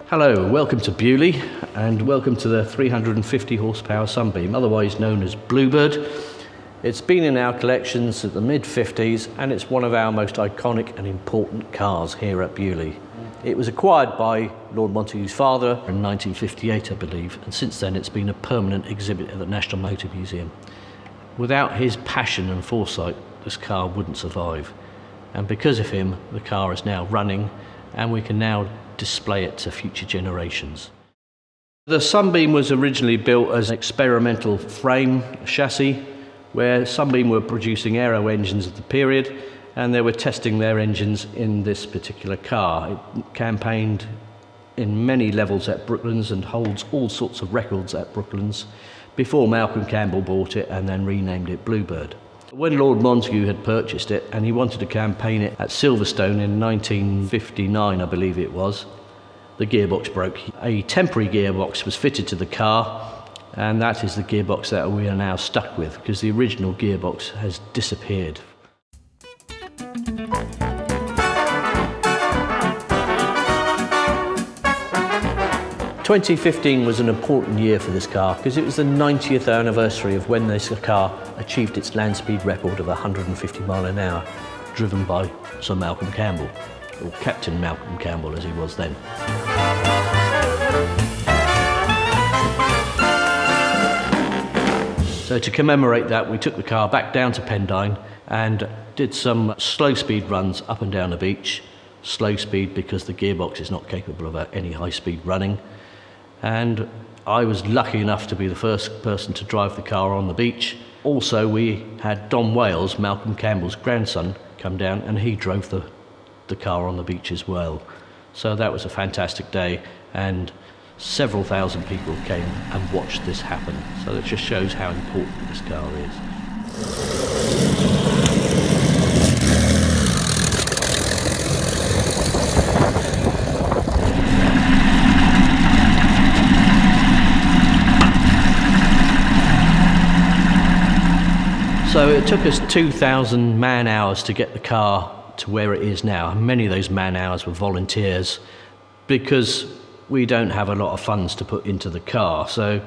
Hello, welcome to Beaulieu and welcome to the 350 horsepower Sunbeam, otherwise known as Bluebird. It's been in our collections at the mid-50s and it's one of our most iconic and important cars here at Beaulieu. It was acquired by Lord Montagu's father in 1958, I believe, and since then it's been a permanent exhibit at the National Motor Museum. Without his passion and foresight, this car wouldn't survive. And because of him, the car is now running and we can now display it to future generations. The Sunbeam was originally built as an experimental frame chassis where Sunbeam were producing aero engines of the period and they were testing their engines in this particular car. It campaigned in many levels at Brooklands and holds all sorts of records at Brooklands before Malcolm Campbell bought it and then renamed it Bluebird. When Lord Montagu had purchased it and he wanted to campaign it at Silverstone in 1959, I believe it was, the gearbox broke. A temporary gearbox was fitted to the car, and that is the gearbox that we are now stuck with because the original gearbox has disappeared. 2015 was an important year for this car because it was the 90th anniversary of when this car achieved its land speed record of 150 miles an hour, driven by Sir Malcolm Campbell, or Captain Malcolm Campbell as he was then. So to commemorate that, we took the car back down to Pendine and did some slow speed runs up and down the beach. Slow speed because the gearbox is not capable of any high speed running. And I was lucky enough to be the first person to drive the car on the beach. Also, we had Don Wales, Malcolm Campbell's grandson, come down and he drove the car on the beach as well. So that was a fantastic day and several thousand people came and watched this happen. So that just shows how important this car is. So it took us 2,000 man-hours to get the car to where it is now. Many of those man-hours were volunteers because we don't have a lot of funds to put into the car. So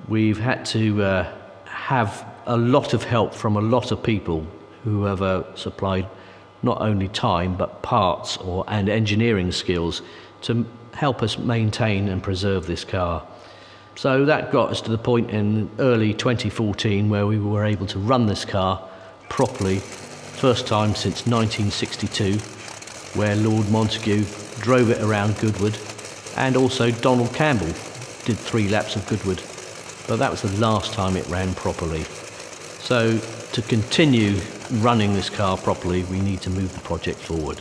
we've had to have a lot of help from a lot of people who have supplied not only time but parts and engineering skills to help us maintain and preserve this car. So that got us to the point in early 2014 where we were able to run this car properly, first time since 1962, where Lord Montagu drove it around Goodwood, and also Donald Campbell did 3 laps of Goodwood, but that was the last time it ran properly. So to continue running this car properly, we need to move the project forward.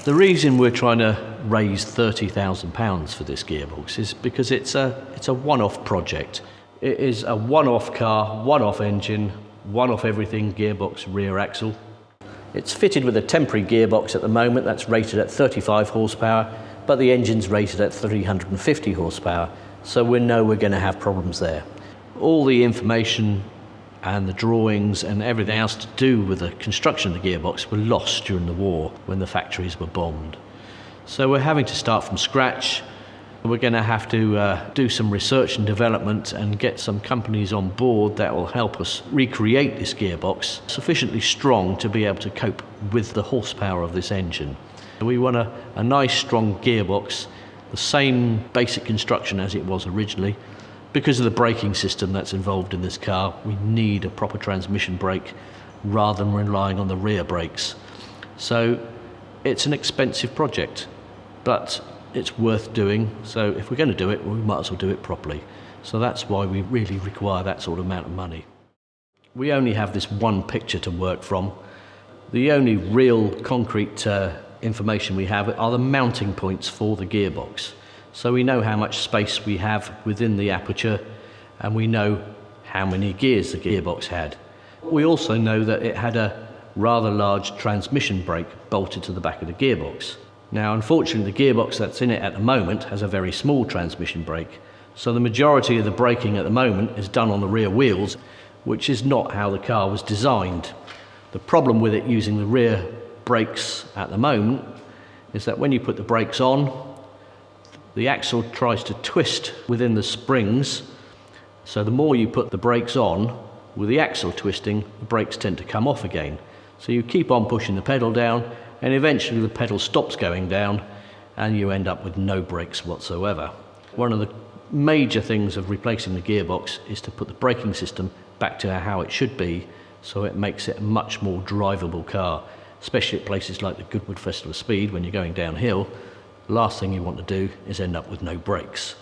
The reason we're trying to raise £30,000 for this gearbox is because it's a one-off project. It is a one-off car, one-off engine, one-off everything, gearbox, rear axle. It's fitted with a temporary gearbox at the moment that's rated at 35 horsepower, but the engine's rated at 350 horsepower, so we know we're going to have problems there. All the information and the drawings and everything else to do with the construction of the gearbox were lost during the war when the factories were bombed. So we're having to start from scratch. We're going to have to do some research and development and get some companies on board that will help us recreate this gearbox sufficiently strong to be able to cope with the horsepower of this engine. We want a nice strong gearbox, the same basic construction as it was originally. Because of the braking system that's involved in this car, we need a proper transmission brake rather than relying on the rear brakes. So it's an expensive project, but it's worth doing. So if we're going to do it, we might as well do it properly. So that's why we really require that sort of amount of money. We only have this one picture to work from. The only real concrete information we have are the mounting points for the gearbox. So we know how much space we have within the aperture and we know how many gears the gearbox had. We also know that it had a rather large transmission brake bolted to the back of the gearbox. Now unfortunately the gearbox that's in it at the moment has a very small transmission brake, so the majority of the braking at the moment is done on the rear wheels, which is not how the car was designed. The problem with it using the rear brakes at the moment is that when you put the brakes on, the axle tries to twist within the springs, so the more you put the brakes on, with the axle twisting, the brakes tend to come off again. So you keep on pushing the pedal down, and eventually the pedal stops going down, and you end up with no brakes whatsoever. One of the major things of replacing the gearbox is to put the braking system back to how it should be, so it makes it a much more drivable car, especially at places like the Goodwood Festival of Speed. When you're going downhill, the last thing you want to do is end up with no brakes.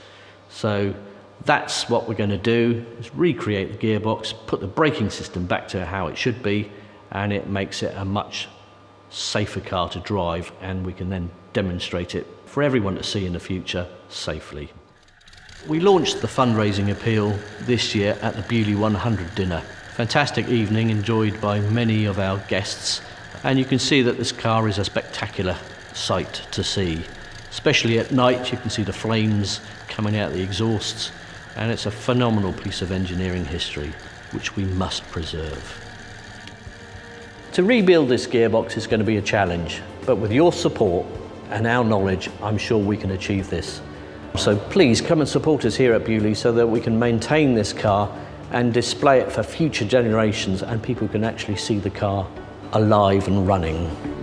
So that's what we're going to do, is recreate the gearbox, put the braking system back to how it should be, and it makes it a much safer car to drive, and we can then demonstrate it for everyone to see in the future safely. We launched the fundraising appeal this year at the Beaulieu 100 dinner. Fantastic evening, enjoyed by many of our guests, and you can see that this car is a spectacular sight to see. Especially at night, you can see the flames coming out of the exhausts, and it's a phenomenal piece of engineering history which we must preserve. To rebuild this gearbox is going to be a challenge, but with your support and our knowledge, I'm sure we can achieve this. So please come and support us here at Beaulieu so that we can maintain this car and display it for future generations, and people can actually see the car alive and running.